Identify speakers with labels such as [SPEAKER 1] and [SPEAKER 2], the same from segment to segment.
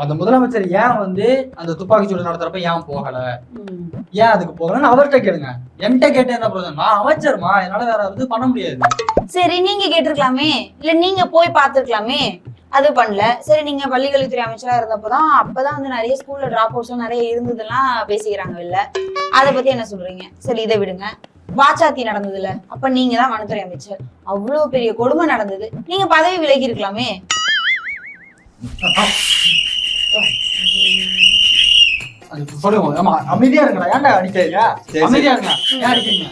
[SPEAKER 1] அந்த முதலமைச்சர் ஏன் வந்து அந்த துப்பாக்கி சூடு நடத்துறப்ப ஏன் போகல, ஏன் அதுக்கு போகலன்னு அவர்கிட்ட கேளுங்க. என்கிட்ட கேட்டு என்ன பிரச்சனை? நான் அமைச்சர்மா, என்னால வேற இது பண்ண முடியாது.
[SPEAKER 2] சரி நீங்க கேட்டிருக்கலாமே, இல்ல நீங்க போய் பாத்துருக்கலாமே. அது பண்ணல. சரி நீங்க பள்ளிக்கல்வித்துறை அமைச்சரா இருந்தப்பதான் அப்பதான் வந்து நிறைய ஸ்கூல்ல டிராப் அவுட்ஸ் நிறைய இருந்ததெல்லாம் பேசிக்கிறாங்க இல்ல, அதை பத்தி என்ன சொல்றீங்க? சரி இதை விடுங்க. வாச்சாத்தி நடந்தது இல்ல, அப்ப நீங்க தான் வனத்துறை அமைச்சர். அவ்வளவு பெரிய கொடுமை நடந்தது, நீங்க பதவி விலகி இருக்கலாமே.
[SPEAKER 1] சொல்லுங்க. ஆமா அமைதியா இருங்கடா. ஏன்டா அடிக்கிறீங்க? அமைதியா இருங்க. ஏன் அடிக்கிறீங்க?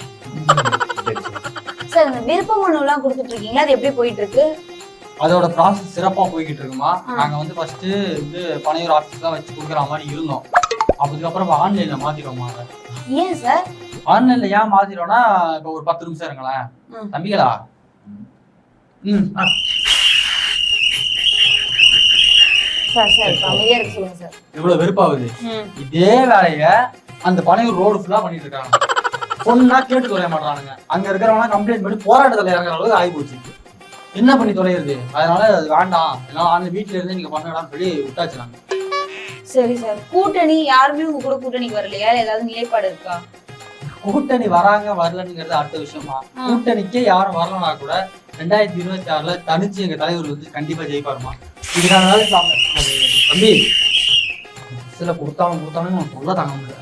[SPEAKER 2] சார் இந்த விருப்ப மனு எல்லாம் கொடுத்துட்டு இருக்கீங்களா, அது எப்படி போயிட்டு இருக்கு?
[SPEAKER 1] அதோட ப்ராசஸ் சிறப்பா போய்கிட்டு இருக்குமா. நாங்க வந்து ஃபர்ஸ்ட் வந்து பனையூர் ஆஃபீஸ் தான் வச்சு கொடுக்குற மாதிரி இருந்தோம். அதுக்கப்புறம் ஆன்லைன்ல மாத்திடுவோமா.
[SPEAKER 2] ஏன் சார்
[SPEAKER 1] ஆன்லைன்ல ஏன் மாத்திடுவோம்னா, இப்போ ஒரு 10 நிமிஷம் இருங்களேன் தம்பிகளா.
[SPEAKER 2] சார் சார் அமைதியா இருக்கு சொல்லுங்க சார்.
[SPEAKER 1] எவ்வளவு வெறுப்பாகுது. இதே வேலைய அந்த பனையூர் ரோடு ஃபுல்லா பண்ணிட்டு இருக்காங்க. பொண்ணா கேட்டு தொலைய மாட்டானுங்க. அங்க இருக்கிறவங்க கம்ப்ளைண்ட் பண்ணி போராட்டத்துல இறங்குற அளவுக்கு ஆகி போச்சு. என்ன பண்ணி தொலைகிறது? அதனால அது வேண்டாம், எல்லாம் ஆன்லைன் வீட்டுல இருந்து நீங்க பண்ணலாம்னு சொல்லி விட்டாச்சு நாங்க.
[SPEAKER 2] சரி சார், கூட்டணி யாருமே உங்க கூட கூட்டணிக்கு வரலையா? ஏதாவது நிலைப்பாடு இருக்கா?
[SPEAKER 1] கூட்டணி வராங்க வரலங்கிறது அடுத்த விஷயமா. கூட்டணிக்கே யாரும் வரலனா கூட 2026ல தனிச்சு எங்க தலைவர் வந்து கண்டிப்பா ஜெயிப்பாருமா. இதுக்காக தம்பி சில கொடுத்தாலும் சொல்ல தாங்க முடியல.